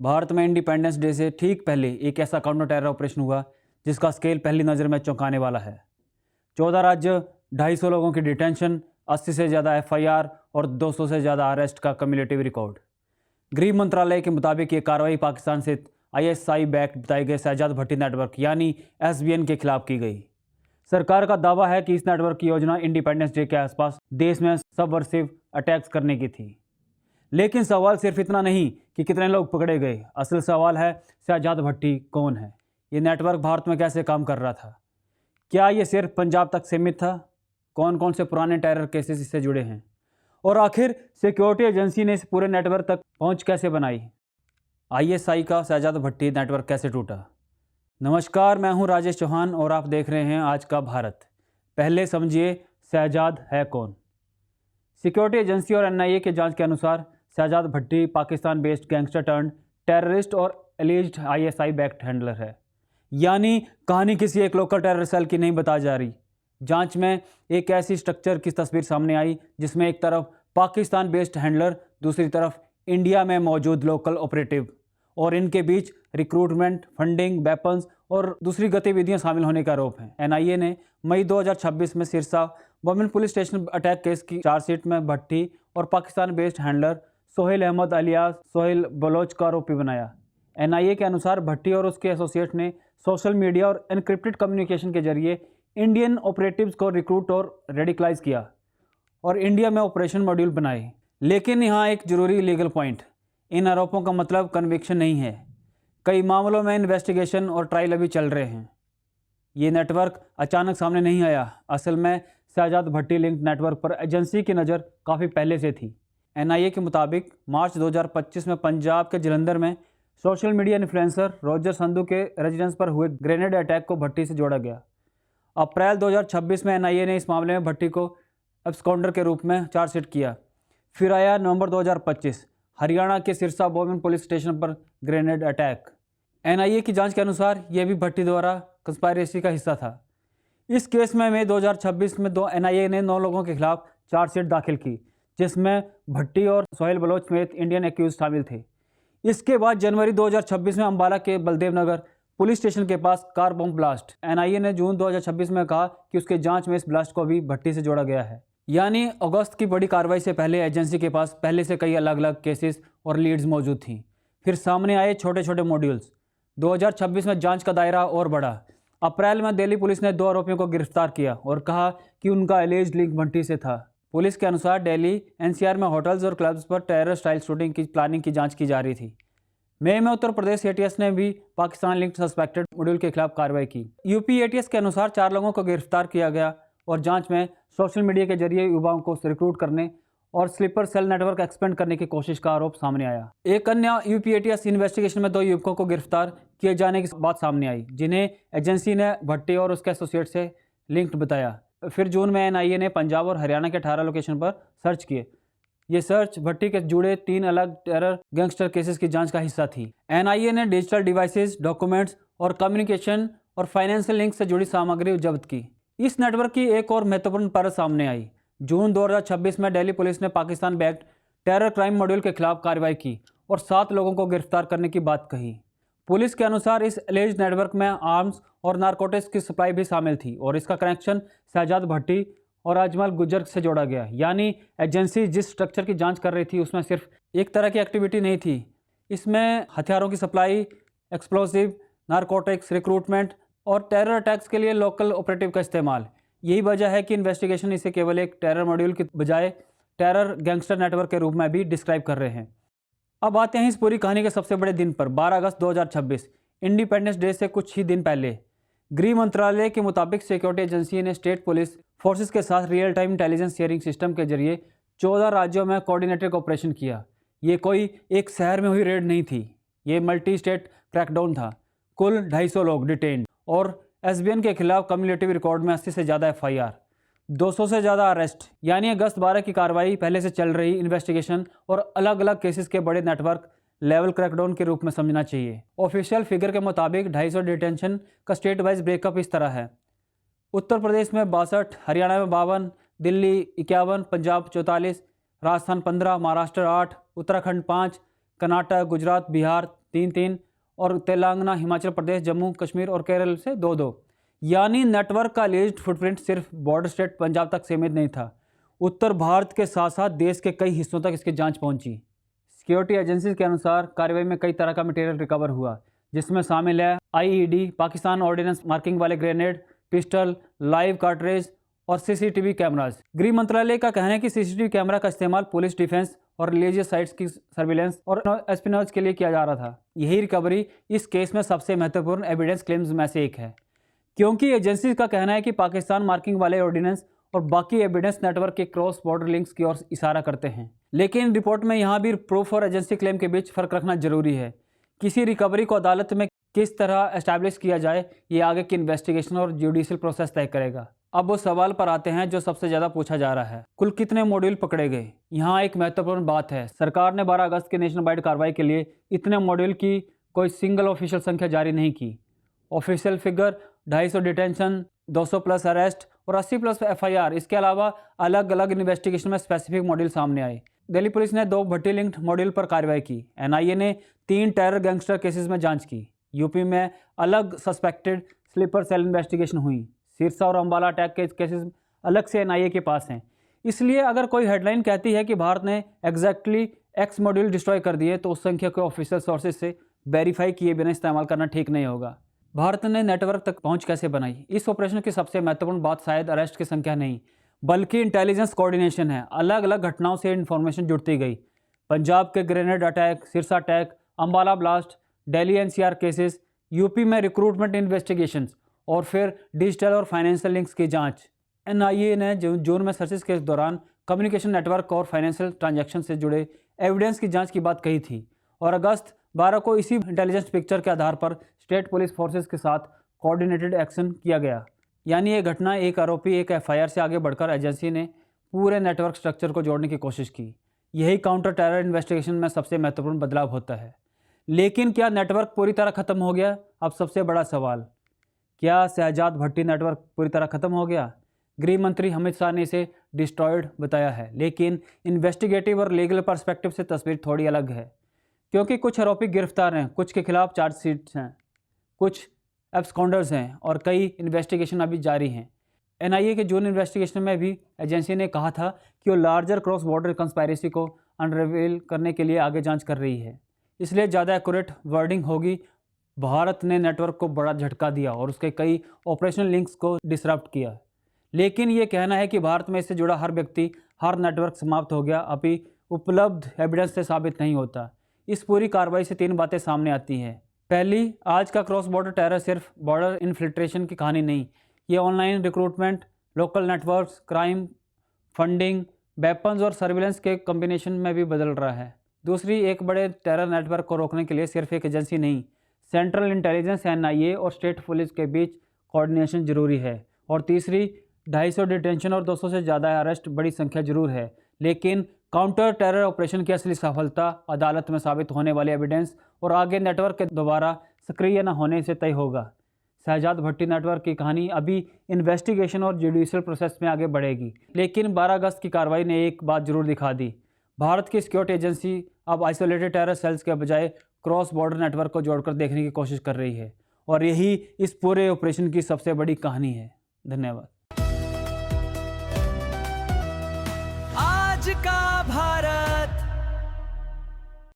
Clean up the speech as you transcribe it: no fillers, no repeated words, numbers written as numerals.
भारत में independence day से ठीक पहले एक ऐसा काउंटर टेरर ऑपरेशन हुआ जिसका स्केल पहली नज़र में चौंकाने वाला है। 14 राज्य, 250 लोगों की डिटेंशन, 80 से ज़्यादा FIR और 200 से ज़्यादा अरेस्ट का कम्युलेटिव रिकॉर्ड। गृह मंत्रालय के मुताबिक ये कार्रवाई पाकिस्तान से ISI बैक्ड बताए गए शहजाद भट्टी नेटवर्क यानी SBN के खिलाफ की गई। सरकार का दावा है कि इस नेटवर्क की योजना इंडिपेंडेंस डे के आसपास देश में सबवर्सिव अटैक्स करने की थी। लेकिन सवाल सिर्फ इतना नहीं कि कितने लोग पकड़े गए, असल सवाल है शहजाद भट्टी कौन है, ये नेटवर्क भारत में कैसे काम कर रहा था, क्या ये सिर्फ पंजाब तक सीमित था, कौन कौन से पुराने टेरर केसेस इससे जुड़े हैं और आखिर सिक्योरिटी एजेंसी ने इस पूरे नेटवर्क तक पहुंच कैसे बनाई। ISI का शहजाद भट्टी नेटवर्क कैसे टूटा। नमस्कार, मैं हूं राजेश चौहान और आप देख रहे हैं आज का भारत। पहले समझिए शहजाद है कौन। सिक्योरिटी एजेंसी और NIA के जांच के अनुसार Shahzad Bhatti Pakistan based gangster turn terrorist और एलिज्ड ISI बैक्ड हैंडलर है। यानी कहानी किसी एक लोकल टेरर सेल की नहीं बता जा रही। जांच में एक ऐसी स्ट्रक्चर की तस्वीर सामने आई जिसमें एक तरफ पाकिस्तान बेस्ड हैंडलर, दूसरी तरफ इंडिया में मौजूद लोकल ऑपरेटिव और इनके बीच रिक्रूटमेंट, फंडिंग, वेपन्स और दूसरी गतिविधियां शामिल होने का आरोप है। NIA ने मई 2026 में Sirsa women police station attack case की चार्जशीट में भट्टी और Pakistan based handler Sohail Ahmed alias Sohail Baloch का आरोपी बनाया। NIA के अनुसार भट्टी और उसके एसोसिएट ने सोशल मीडिया और एनक्रिप्टेड कम्युनिकेशन के जरिए इंडियन ऑपरेटिव्स को रिक्रूट और रेडिकलाइज किया और इंडिया में ऑपरेशन मॉड्यूल बनाए। लेकिन यहाँ एक जरूरी लीगल पॉइंट, इन आरोपों का मतलब कन्विक्शन नहीं है। कई मामलों में इन्वेस्टिगेशन और ट्रायल अभी चल रहे हैं। ये नेटवर्क अचानक सामने नहीं आया। असल में शहजाद भट्टी लिंक नेटवर्क पर एजेंसी की नज़र काफ़ी पहले से थी। NIA के मुताबिक मार्च 2025 में पंजाब के जलंधर में social media influencer Roger Sandhu के रेजिडेंस पर हुए ग्रेनेड अटैक को भट्टी से जोड़ा गया। अप्रैल 2026 में NIA ने इस मामले में भट्टी को एब्सकॉन्डर के रूप में चार्जशीट किया। फिर आया नवंबर 2025, हरियाणा के सिरसा वुमेन पुलिस स्टेशन पर ग्रेनेड अटैक। NIA की जांच के अनुसार यह भी भट्टी द्वारा कंस्पायरेसी का हिस्सा था। इस केस में मई 2026 में NIA ने 9 लोगों के खिलाफ चार्जशीट दाखिल की, जिसमें भट्टी और सोहेल बलोच समेत इंडियन एक्यूज शामिल थे। इसके बाद जनवरी 2026 में अंबाला के बलदेव नगर पुलिस स्टेशन के पास कार बम ब्लास्ट। NIA ने जून 2026 में कहा कि उसके जांच में इस ब्लास्ट को भी भट्टी से जोड़ा गया है। यानी अगस्त की बड़ी कार्रवाई से पहले एजेंसी के पास पहले से कई अलग अलग केसेस और लीड्स मौजूद थीं। फिर सामने आए छोटे छोटे मॉड्यूल्स। 2026 में जांच का दायरा और बढ़ा। अप्रैल में दिल्ली पुलिस ने 2 आरोपियों को गिरफ्तार किया और कहा कि उनका एलिज्ड लिंक भट्टी से था। पुलिस के अनुसार दिल्ली NCR में होटल्स और क्लब्स पर टेरर स्टाइल शूटिंग की प्लानिंग की जांच की जा रही थी। मई में उत्तर प्रदेश ATS ने भी पाकिस्तान लिंक्ड सस्पेक्टेड मॉड्यूल के खिलाफ कार्रवाई की। UP ATS के अनुसार 4 लोगों को गिरफ्तार किया गया और जांच में सोशल मीडिया के जरिए युवाओं को रिक्रूट करने और स्लीपर सेल नेटवर्क एक्सपेंड करने की कोशिश का आरोप सामने आया। एक अन्य UP ATS इन्वेस्टिगेशन में 2 युवकों को गिरफ्तार किए जाने की बात सामने आई, जिन्हें एजेंसी ने भट्टी और उसके एसोसिएट से लिंक्ड बताया। फिर जून में NIA ने पंजाब और हरियाणा के 18 लोकेशन पर सर्च किए। ये सर्च भट्टी के जुड़े 3 अलग टेरर गैंगस्टर केसेस की जांच का हिस्सा थी। NIA ने डिजिटल डिवाइसेस, डॉक्यूमेंट्स और कम्युनिकेशन और फाइनेंशियल लिंक से जुड़ी सामग्री जब्त की। इस नेटवर्क की एक और महत्वपूर्ण परत सामने आई। जून 2026 में दिल्ली पुलिस ने Pakistan backed terror crime module के खिलाफ कार्रवाई की और 7 लोगों को गिरफ्तार करने की बात कही। पुलिस के अनुसार इस एलिज्ड नेटवर्क में आर्म्स और नारकोटिक्स की सप्लाई भी शामिल थी और इसका कनेक्शन शहजाद भट्टी और अजमल गुज्जर से जोड़ा गया। यानी एजेंसी जिस स्ट्रक्चर की जांच कर रही थी उसमें सिर्फ एक तरह की एक्टिविटी नहीं थी, इसमें हथियारों की सप्लाई, एक्सप्लोसिव, नारकोटिक्स, रिक्रूटमेंट और टेरर अटैक्स के लिए लोकल ऑपरेटिव का इस्तेमाल। यही वजह है कि इन्वेस्टिगेशन इसे केवल एक टेरर मॉड्यूल के बजाय टेरर गैंगस्टर नेटवर्क के रूप में भी डिस्क्राइब कर रहे हैं। अब आते हैं इस पूरी कहानी के सबसे बड़े दिन पर। 12 अगस्त 2026, इंडिपेंडेंस डे से कुछ ही दिन पहले गृह मंत्रालय के मुताबिक सिक्योरिटी एजेंसी ने स्टेट पुलिस फोर्सेस के साथ real time intelligence sharing system के जरिए 14 राज्यों में कोऑर्डिनेटेड ऑपरेशन किया। ये कोई एक शहर में हुई रेड नहीं थी, ये मल्टी स्टेट क्रैकडाउन था। कुल 250 लोग डिटेन्ड और SBN के खिलाफ कम्युलेटिव रिकॉर्ड में 80 से ज़्यादा FIR, 200 से ज़्यादा अरेस्ट। यानी अगस्त 12 की कार्रवाई पहले से चल रही इन्वेस्टिगेशन और अलग अलग केसेस के बड़े नेटवर्क लेवल क्रैकडाउन के रूप में समझना चाहिए। ऑफिशियल फिगर के मुताबिक 250 डिटेंशन का स्टेट वाइज ब्रेकअप इस तरह है। उत्तर प्रदेश में 62, हरियाणा में 52, दिल्ली 51, पंजाब 44, राजस्थान 15, महाराष्ट्र 8, उत्तराखंड 5, कर्नाटक, गुजरात, बिहार 3-3 और तेलंगाना, हिमाचल प्रदेश, जम्मू कश्मीर और केरल से 2-2। यानी नेटवर्क का एलिज्ड फुटप्रिंट सिर्फ बॉर्डर स्टेट पंजाब तक सीमित नहीं था, उत्तर भारत के साथ साथ देश के कई हिस्सों तक इसकी जांच पहुंची। सिक्योरिटी एजेंसीज के अनुसार कार्रवाई में कई तरह का मटेरियल रिकवर हुआ, जिसमें शामिल है आईईडी, पाकिस्तान ऑर्डिनेंस मार्किंग वाले ग्रेनेड, पिस्टल, लाइव कार्ट्रेज और सीसीटीवी कैमराज। गृह मंत्रालय का कहना है कि सीसीटीवी कैमरा का इस्तेमाल पुलिस, डिफेंस और रिलीजियस साइट्स की सर्विलेंस और एस्पिनोज के लिए किया जा रहा था। यही रिकवरी इस केस में सबसे महत्वपूर्ण एविडेंस क्लेम्स में से एक है, क्योंकि एजेंसी का कहना है कि पाकिस्तान मार्किंग वाले ऑर्डिनेंस और बाकी एविडेंस नेटवर्क के क्रॉस बॉर्डर लिंक्स की ओर इशारा करते हैं। लेकिन रिपोर्ट में यहाँ भी प्रूफ और एजेंसी क्लेम के बीच फर्क रखना जरूरी है। किसी रिकवरी को अदालत में किस तरह एस्टैब्लिश किया जाए, ये आगे की इन्वेस्टिगेशन और जुडिशियल प्रोसेस तय करेगा। अब वो सवाल पर आते हैं जो सबसे ज़्यादा पूछा जा रहा है, कुल कितने मॉड्यूल पकड़े गए। यहाँ एक महत्वपूर्ण बात है, सरकार ने 12 अगस्त की नेशनल वाइड कार्रवाई के लिए इतने मॉड्यूल की कोई सिंगल ऑफिशियल संख्या जारी नहीं की। Official figure 250 detention, 200 plus arrest और 80 प्लस एफआईआर, इसके अलावा अलग अलग इन्वेस्टिगेशन में स्पेसिफिक मॉड्यूल सामने आए। दिल्ली पुलिस ने 2 भट्टी लिंक्ड मॉड्यूल पर कार्रवाई की। एनआईए ने 3 टेरर गैंगस्टर केसेस में जांच की। यूपी में अलग सस्पेक्टेड स्लीपर सेल इन्वेस्टिगेशन हुई। सिरसा और अंबाला अटैक के केसेस अलग से एनआईए के पास हैं। इसलिए अगर कोई हेडलाइन कहती है कि भारत ने एग्जैक्टली एक्स मॉड्यूल डिस्ट्रॉय कर दिए, तो उस संख्या को ऑफिशियल सोर्सेज से वेरीफाई किए बिना इस्तेमाल करना ठीक नहीं होगा। भारत ने नेटवर्क तक पहुंच कैसे बनाई? इस ऑपरेशन की सबसे महत्वपूर्ण बात शायद अरेस्ट की संख्या नहीं, बल्कि इंटेलिजेंस कोऑर्डिनेशन है। अलग अलग घटनाओं से इन्फॉर्मेशन जुड़ती गई। पंजाब के grenade attack, Sirsa attack, Ambala blast, Delhi NCR cases, UP में रिक्रूटमेंट इन्वेस्टिगेशंस और फिर डिजिटल और फाइनेंशियल लिंक्स की जांच। एनआईए ने जून में सर्चेस के दौरान कम्युनिकेशन नेटवर्क और फाइनेंशियल ट्रांजैक्शन से जुड़े एविडेंस की जांच की बात कही थी और अगस्त 12 को इसी इंटेलिजेंस पिक्चर के आधार पर स्टेट पुलिस फोर्सेस के साथ कोऑर्डिनेटेड एक्शन किया गया। यानी ये घटना एक आरोपी एक एफआईआर से आगे बढ़कर एजेंसी ने पूरे नेटवर्क स्ट्रक्चर को जोड़ने की कोशिश की। यही काउंटर टेरर इन्वेस्टिगेशन में सबसे महत्वपूर्ण बदलाव होता है। लेकिन क्या नेटवर्क पूरी तरह खत्म हो गया? अब सबसे बड़ा सवाल, क्या शहजाद भट्टी नेटवर्क पूरी तरह खत्म हो गया? गृह मंत्री अमित शाह ने इसे डिस्ट्रॉयड बताया है, लेकिन इन्वेस्टिगेटिव और लीगल पर्सपेक्टिव से तस्वीर थोड़ी अलग है, क्योंकि कुछ आरोपी गिरफ्तार हैं, कुछ के खिलाफ चार्जशीट्स हैं, कुछ एब्सकॉन्डर्स हैं और कई इन्वेस्टिगेशन अभी जारी हैं। एनआईए के जून इन्वेस्टिगेशन में भी एजेंसी ने कहा था कि वो लार्जर क्रॉस बॉर्डर कंस्पायरेसी को अनरिवील करने के लिए आगे जांच कर रही है। इसलिए ज़्यादा एक्यूरेट वर्डिंग होगी, भारत ने नेटवर्क को बड़ा झटका दिया और उसके कई ऑपरेशनल लिंक्स को डिसरप्ट किया। लेकिन ये कहना है कि भारत में इससे जुड़ा हर व्यक्ति, हर नेटवर्क समाप्त हो गया, अभी उपलब्ध एविडेंस से साबित नहीं होता। इस पूरी कार्रवाई से 3 बातें सामने आती हैं। पहली, आज का क्रॉस बॉर्डर टेरर सिर्फ बॉर्डर इन्फिल्ट्रेशन की कहानी नहीं, ये online recruitment, local networks, crime funding, weapons और सर्विलेंस के कॉम्बिनेशन में भी बदल रहा है। दूसरी, एक बड़े टेरर नेटवर्क को रोकने के लिए सिर्फ एक एजेंसी नहीं, सेंट्रल इंटेलिजेंस, एनआईए और स्टेट पुलिस के बीच कोऑर्डिनेशन जरूरी है। और तीसरी, 250 डिटेंशन और 200 से ज़्यादा अरेस्ट बड़ी संख्या जरूर है, लेकिन काउंटर टेरर ऑपरेशन की असली सफलता अदालत में साबित होने वाले एविडेंस और आगे नेटवर्क के दोबारा सक्रिय न होने से तय होगा। शहजाद भट्टी नेटवर्क की कहानी अभी इन्वेस्टिगेशन और जुडिशियल प्रोसेस में आगे बढ़ेगी, लेकिन 12 अगस्त की कार्रवाई ने एक बात जरूर दिखा दी, भारत की सिक्योरिटी एजेंसी अब आइसोलेटेड टेरर सेल्स के बजाय क्रॉस बॉर्डर नेटवर्क को जोड़कर देखने की कोशिश कर रही है, और यही इस पूरे ऑपरेशन की सबसे बड़ी कहानी है। धन्यवाद।